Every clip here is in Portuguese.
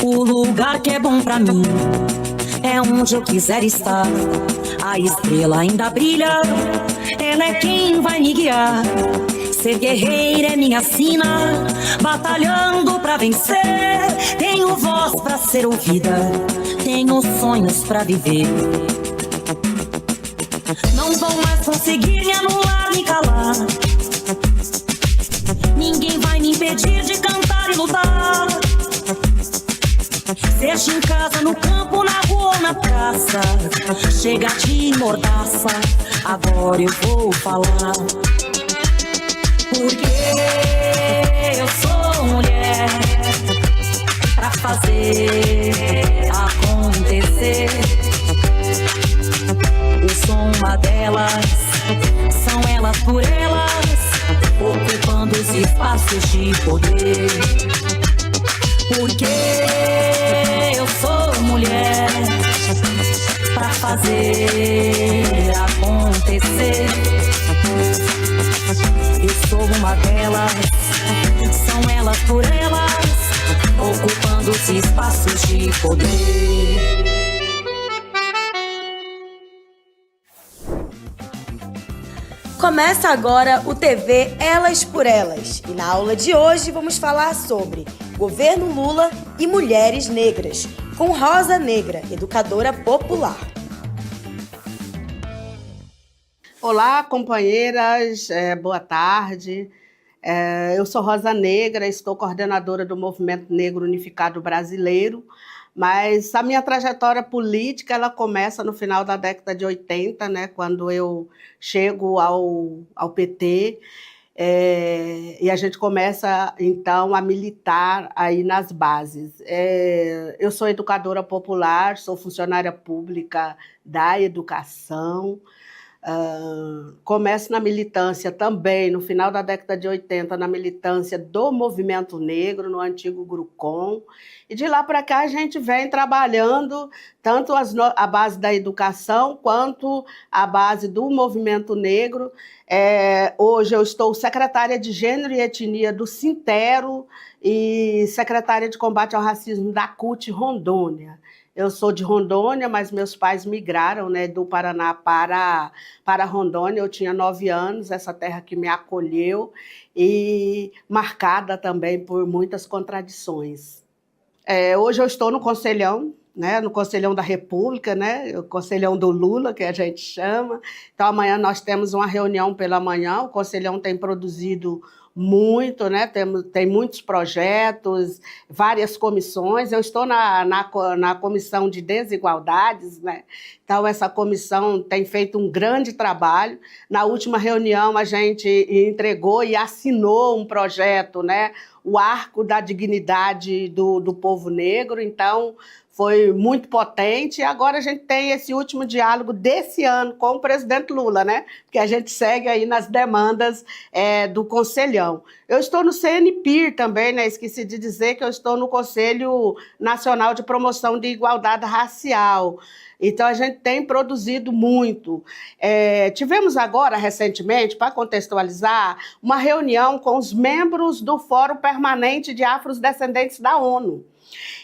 O lugar que é bom pra mim é onde eu quiser estar. A estrela ainda brilha, ela é quem vai me guiar. Ser guerreira é minha sina, batalhando pra vencer. Tenho voz pra ser ouvida, tenho sonhos pra viver. Não vão mais conseguir me anular, me calar. Ninguém vai me impedir de cantar e lutar. Seja em casa, no campo, na rua ou na praça, chega de mordaça, agora eu vou falar. Porque eu sou mulher pra fazer acontecer. Eu sou uma delas, são elas por elas, ocupando os espaços de poder. Porque eu sou mulher pra fazer acontecer. Eu sou uma delas, são elas por elas, ocupando os espaços de poder. Começa agora o TV Elas por Elas. E na aula de hoje vamos falar sobre Governo Lula e Mulheres Negras, com Rosa Negra, educadora popular. Olá, companheiras, boa tarde. Eu sou Rosa Negra, estou coordenadora do Movimento Negro Unificado Brasileiro, mas a minha trajetória política ela começa no final da década de 80, né, quando eu chego ao PT, e a gente começa, então, a militar aí nas bases. Eu sou educadora popular, sou funcionária pública da educação. Começo na militância também, no final da década de 80, na militância do Movimento Negro, no antigo Grucom, e de lá para cá a gente vem trabalhando tanto a base da educação quanto a base do Movimento Negro. Hoje eu estou secretária de Gênero e Etnia do Sintero e secretária de Combate ao Racismo da CUT Rondônia. Eu sou de Rondônia, mas meus pais migraram, né, do Paraná para Rondônia. Eu tinha 9 anos, essa terra que me acolheu e marcada também por muitas contradições. Hoje eu estou no Conselhão, né, no Conselhão da República, né, o Conselhão do Lula, que a gente chama. Então, amanhã nós temos uma reunião pela manhã, o Conselhão tem produzido muito, né? Tem muitos projetos, várias comissões. Eu estou na comissão de desigualdades, né? Então, essa comissão tem feito um grande trabalho. Na última reunião, a gente entregou e assinou um projeto, né? O Arco da Dignidade do Povo Negro. Então, foi muito potente. E agora a gente tem esse último diálogo desse ano com o presidente Lula, né? Porque a gente segue aí nas demandas do Conselhão. Eu estou no CNPIR também, né? Esqueci de dizer que eu estou no Conselho Nacional de Promoção de Igualdade Racial. Então, a gente tem produzido muito. Tivemos agora, recentemente, para contextualizar, uma reunião com os membros do Fórum Permanente de Afrodescendentes da ONU.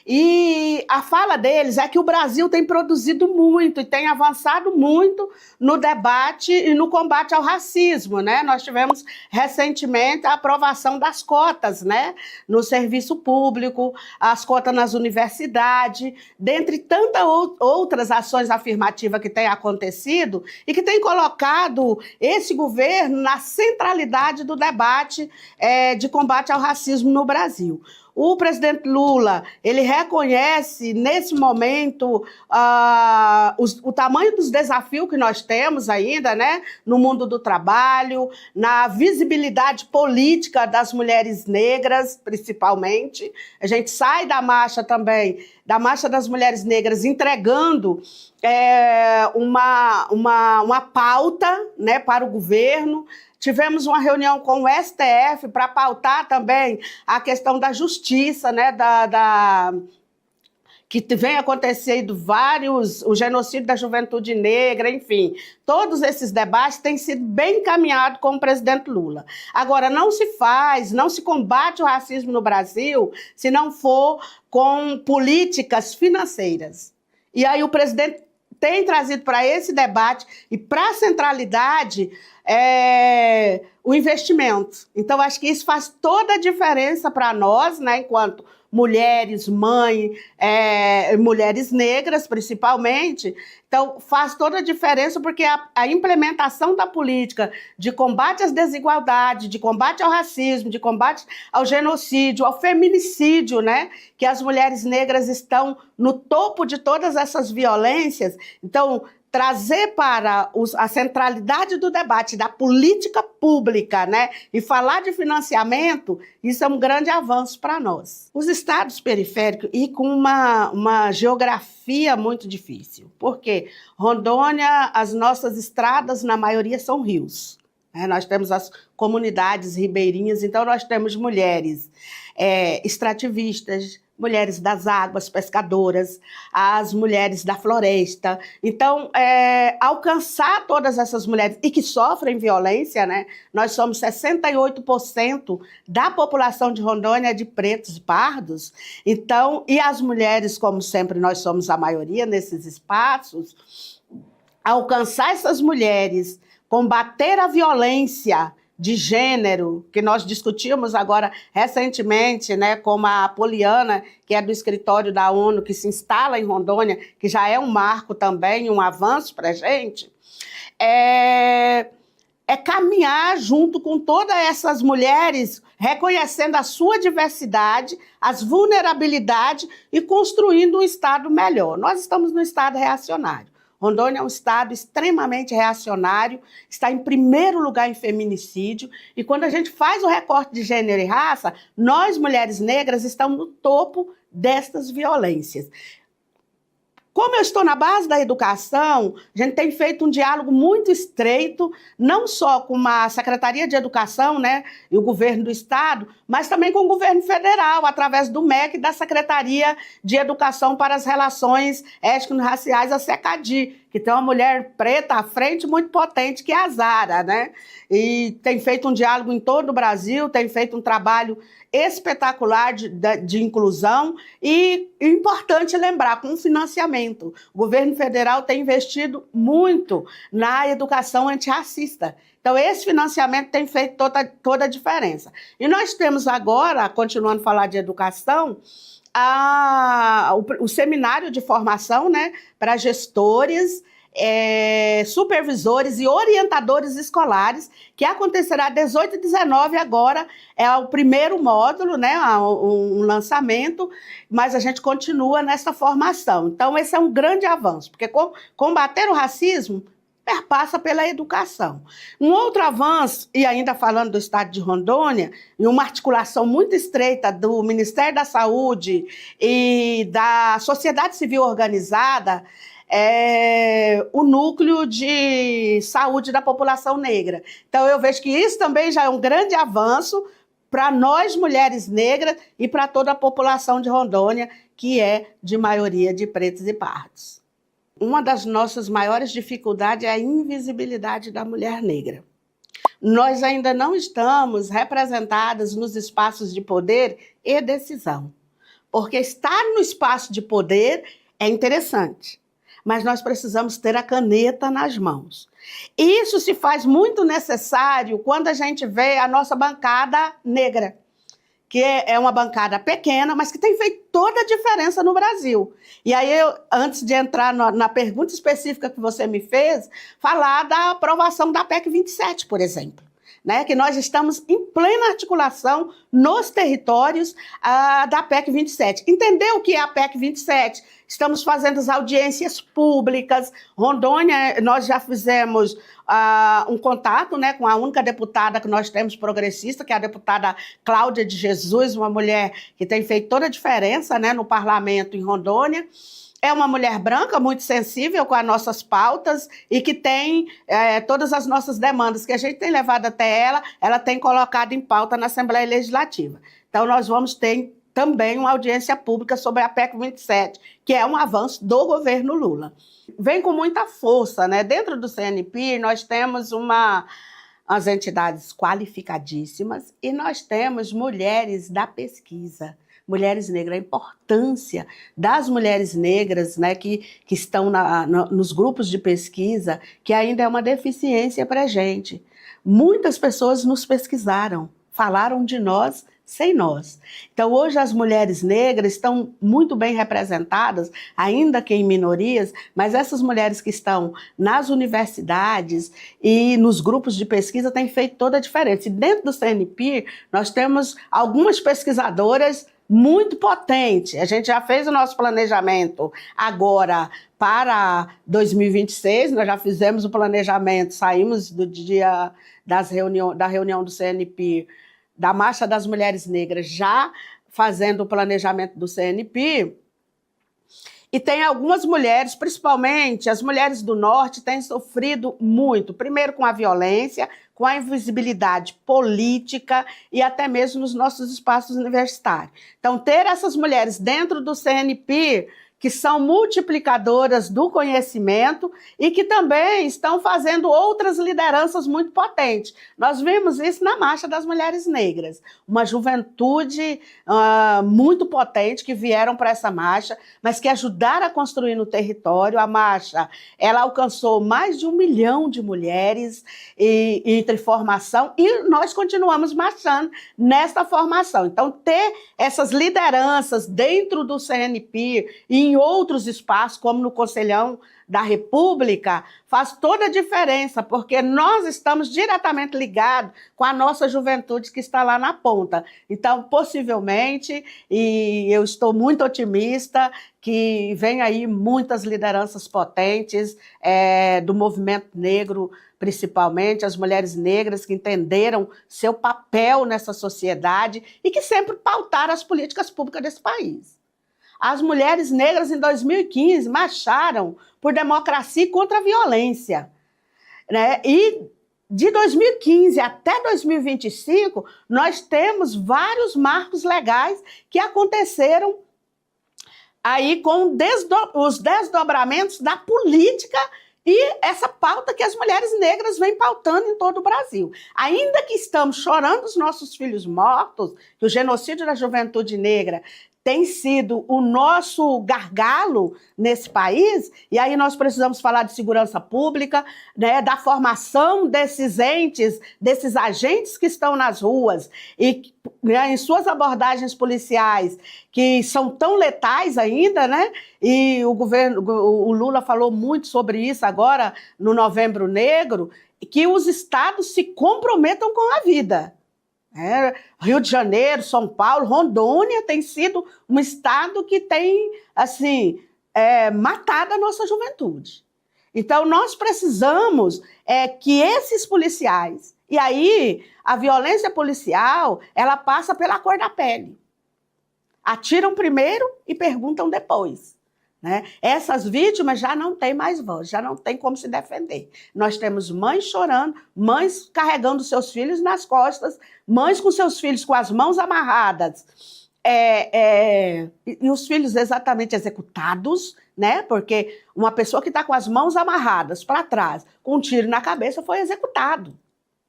E a fala deles é que o Brasil tem produzido muito e tem avançado muito no debate e no combate ao racismo, né? Nós tivemos recentemente a aprovação das cotas, né? No serviço público, as cotas nas universidades, dentre tantas outras ações afirmativas que têm acontecido e que têm colocado esse governo na centralidade do debate de combate ao racismo no Brasil. O presidente Lula, ele reconhece, nesse momento, o tamanho dos desafios que nós temos ainda, né, no mundo do trabalho, na visibilidade política das mulheres negras, principalmente. A gente sai da marcha também, da Marcha das Mulheres Negras, entregando uma pauta, né, para o governo. Tivemos uma reunião com o STF para pautar também a questão da justiça, né, que vem acontecendo vários, o genocídio da juventude negra, enfim, todos esses debates têm sido bem encaminhados com o presidente Lula. Agora, não se combate o racismo no Brasil se não for com políticas financeiras. E aí o presidente tem trazido para esse debate e para a centralidade o investimento. Então, acho que isso faz toda a diferença para nós, né, enquanto mulheres, mães, mulheres negras, principalmente. Então, faz toda a diferença porque a implementação da política de combate às desigualdades, de combate ao racismo, de combate ao genocídio, ao feminicídio, né? Que as mulheres negras estão no topo de todas essas violências. Então, trazer para a centralidade do debate da política pública, né, e falar de financiamento, isso é um grande avanço para nós. Os estados periféricos e com uma geografia muito difícil, porque Rondônia, as nossas estradas, na maioria, são rios. Nós temos as comunidades ribeirinhas, então nós temos mulheres extrativistas, mulheres das águas, pescadoras, as mulheres da floresta. Então, alcançar todas essas mulheres e que sofrem violência, né? Nós somos 68% da população de Rondônia de pretos e pardos. Então, e as mulheres, como sempre, nós somos a maioria nesses espaços, alcançar essas mulheres, combater a violência de gênero, que nós discutimos agora recentemente, né, como a Poliana, que é do escritório da ONU, que se instala em Rondônia, que já é um marco também, um avanço para a gente, é caminhar junto com todas essas mulheres, reconhecendo a sua diversidade, as vulnerabilidades e construindo um Estado melhor. Nós estamos no Estado reacionário. Rondônia é um estado extremamente reacionário, está em primeiro lugar em feminicídio, e quando a gente faz o recorte de gênero e raça, nós, mulheres negras, estamos no topo destas violências. Como eu estou na base da educação, a gente tem feito um diálogo muito estreito, não só com a Secretaria de Educação, né, e o governo do Estado, mas também com o governo federal, através do MEC e da Secretaria de Educação para as Relações Étnico-Raciais, a SECADI, que tem uma mulher preta à frente muito potente, que é a Zara, né? E tem feito um diálogo em todo o Brasil, tem feito um trabalho espetacular de inclusão e importante lembrar, com financiamento. O governo federal tem investido muito na educação antirracista. Então, esse financiamento tem feito toda a diferença. E nós temos agora, continuando a falar de educação, o seminário de formação, né, para gestores, supervisores e orientadores escolares, que acontecerá 18 e 19 agora, é o primeiro módulo, né, um lançamento, mas a gente continua nessa formação. Então, esse é um grande avanço, porque combater o racismo perpassa pela educação. Um outro avanço, e ainda falando do estado de Rondônia, em uma articulação muito estreita do Ministério da Saúde e da sociedade civil organizada, o núcleo de saúde da população negra. Então, eu vejo que isso também já é um grande avanço para nós, mulheres negras, e para toda a população de Rondônia, que é de maioria de pretos e pardos. Uma das nossas maiores dificuldades é a invisibilidade da mulher negra. Nós ainda não estamos representadas nos espaços de poder e decisão, porque estar no espaço de poder é interessante, mas nós precisamos ter a caneta nas mãos. Isso se faz muito necessário quando a gente vê a nossa bancada negra, que é uma bancada pequena, mas que tem feito toda a diferença no Brasil. E aí, antes de entrar na pergunta específica que você me fez, falar da aprovação da PEC 27, por exemplo, né? Que nós estamos em plena articulação nos territórios da PEC 27. Entender o que é a PEC 27? Estamos fazendo as audiências públicas. Rondônia, nós já fizemos um contato, né, com a única deputada que nós temos progressista, que é a deputada Cláudia de Jesus, uma mulher que tem feito toda a diferença, né, no parlamento em Rondônia. É uma mulher branca, muito sensível com as nossas pautas e que tem todas as nossas demandas que a gente tem levado até ela tem colocado em pauta na Assembleia Legislativa. Então, nós vamos ter também uma audiência pública sobre a PEC 27, que é um avanço do governo Lula. Vem com muita força, né? Dentro do CNP, nós temos as entidades qualificadíssimas e nós temos mulheres da pesquisa, mulheres negras, a importância das mulheres negras, né, que estão nos grupos de pesquisa, que ainda é uma deficiência para a gente. Muitas pessoas nos pesquisaram, falaram de nós sem nós. Então, hoje as mulheres negras estão muito bem representadas, ainda que em minorias, mas essas mulheres que estão nas universidades e nos grupos de pesquisa têm feito toda a diferença. E dentro do CNP, nós temos algumas pesquisadoras muito potentes. A gente já fez o nosso planejamento agora para 2026, nós já fizemos o planejamento, saímos do dia da reunião do CNP, da Marcha das Mulheres Negras, já fazendo o planejamento do CNP, e tem algumas mulheres, principalmente as mulheres do Norte, têm sofrido muito, primeiro com a violência, com a invisibilidade política e até mesmo nos nossos espaços universitários. Então, ter essas mulheres dentro do CNP, que são multiplicadoras do conhecimento e que também estão fazendo outras lideranças muito potentes. Nós vimos isso na Marcha das Mulheres Negras, uma juventude muito potente que vieram para essa marcha, mas que ajudaram a construir no território. A marcha, ela alcançou mais de 1 milhão de mulheres entre formação e nós continuamos marchando nesta formação. Então, ter essas lideranças dentro do CNP e em outros espaços, como no Conselhão da República, faz toda a diferença, porque nós estamos diretamente ligados com a nossa juventude que está lá na ponta. Então, possivelmente, e eu estou muito otimista, que vem aí muitas lideranças potentes do movimento negro, principalmente as mulheres negras que entenderam seu papel nessa sociedade e que sempre pautaram as políticas públicas desse país. As mulheres negras, em 2015, marcharam por democracia e contra a violência, né? E de 2015 até 2025, nós temos vários marcos legais que aconteceram aí com os desdobramentos da política e essa pauta que as mulheres negras vêm pautando em todo o Brasil. Ainda que estamos chorando os nossos filhos mortos, que o genocídio da juventude negra tem sido o nosso gargalo nesse país, e aí nós precisamos falar de segurança pública, né, da formação desses entes, desses agentes que estão nas ruas, e né, em suas abordagens policiais, que são tão letais ainda, né? E o Lula falou muito sobre isso agora, no Novembro Negro, que os estados se comprometam com a vida. Rio de Janeiro, São Paulo, Rondônia tem sido um estado que tem, assim, matado a nossa juventude. Então, nós precisamos que esses policiais, e aí a violência policial, ela passa pela cor da pele. Atiram primeiro e perguntam depois. Né? Essas vítimas já não têm mais voz, já não tem como se defender. Nós temos mães chorando, mães carregando seus filhos nas costas, mães com seus filhos com as mãos amarradas, e os filhos exatamente executados, né? Porque uma pessoa que está com as mãos amarradas para trás, com um tiro na cabeça, foi executado.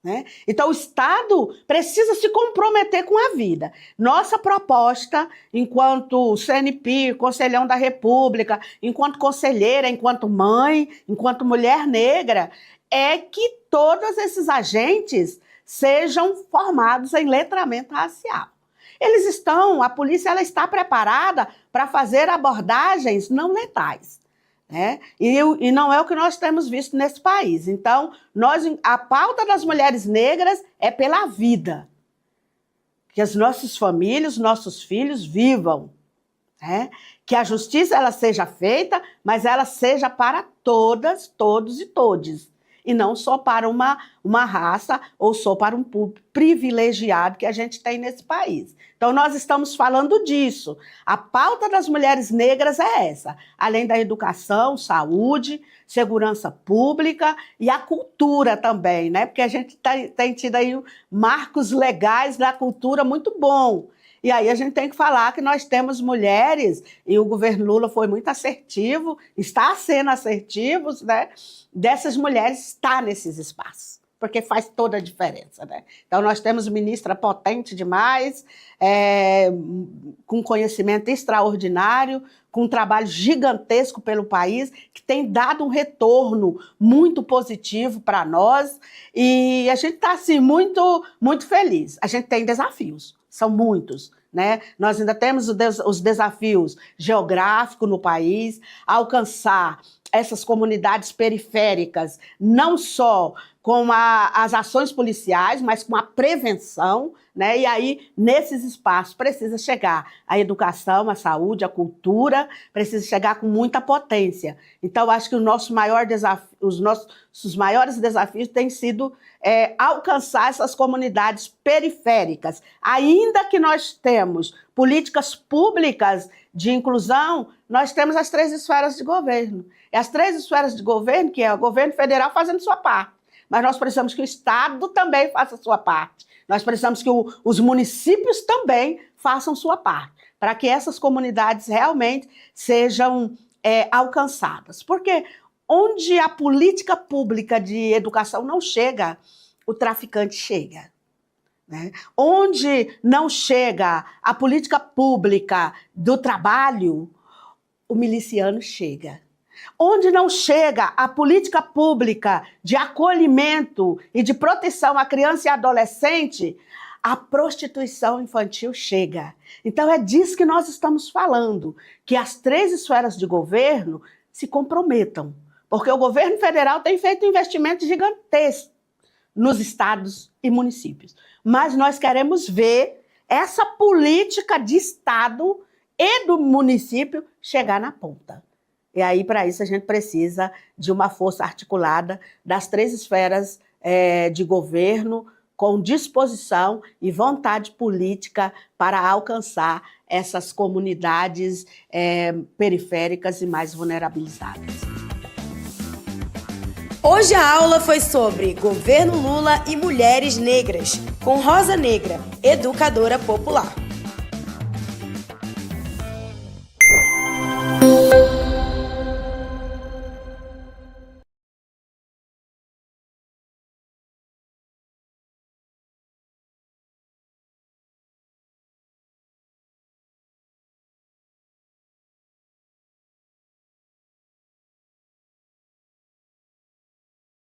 Né? Então, o Estado precisa se comprometer com a vida. Nossa proposta, enquanto CNP, Conselhão da República, enquanto conselheira, enquanto mãe, enquanto mulher negra, é que todos esses agentes sejam formados em letramento racial. A polícia ela está preparada para fazer abordagens não letais. Né? E não é o que nós temos visto nesse país. Então, a pauta das mulheres negras é pela vida. Que as nossas famílias, nossos filhos vivam. Né? Que a justiça ela seja feita, mas ela seja para todas, todos e todes. E não só para uma raça ou só para um público privilegiado que a gente tem nesse país. Então, nós estamos falando disso. A pauta das mulheres negras é essa, além da educação, saúde, segurança pública e a cultura também, né? Porque a gente tem tido aí marcos legais da cultura muito bom. E aí a gente tem que falar que nós temos mulheres, e o governo Lula foi muito assertivo, está sendo assertivo, né? Dessas mulheres estar nesses espaços, porque faz toda a diferença, né? Então nós temos ministra potente demais, com conhecimento extraordinário, com um trabalho gigantesco pelo país, que tem dado um retorno muito positivo para nós, e a gente está assim, muito, muito feliz. A gente tem desafios, são muitos, né? Nós ainda temos os desafios geográficos no país, alcançar essas comunidades periféricas, não só com as ações policiais, mas com a prevenção, né? E aí, nesses espaços, precisa chegar a educação, a saúde, a cultura, precisa chegar com muita potência. Então, acho que o nosso maior desafio, os nossos maiores desafios têm sido alcançar essas comunidades periféricas. Ainda que nós temos políticas públicas de inclusão, nós temos as 3 esferas de governo. E as 3 esferas de governo, que é o governo federal fazendo sua parte. Mas nós precisamos que o Estado também faça a sua parte. Nós precisamos que os municípios também façam sua parte, para que essas comunidades realmente sejam alcançadas. Porque onde a política pública de educação não chega, o traficante chega, né? Onde não chega a política pública do trabalho, o miliciano chega. Onde não chega a política pública de acolhimento e de proteção à criança e adolescente, a prostituição infantil chega. Então é disso que nós estamos falando, que as 3 esferas de governo se comprometam, porque o governo federal tem feito investimentos gigantescos nos estados e municípios. Mas nós queremos ver essa política de estado e do município chegar na ponta. E aí, para isso, a gente precisa de uma força articulada das 3 esferas de governo, com disposição e vontade política para alcançar essas comunidades periféricas e mais vulnerabilizadas. Hoje a aula foi sobre Governo Lula e Mulheres Negras, com Rosa Negra, educadora popular.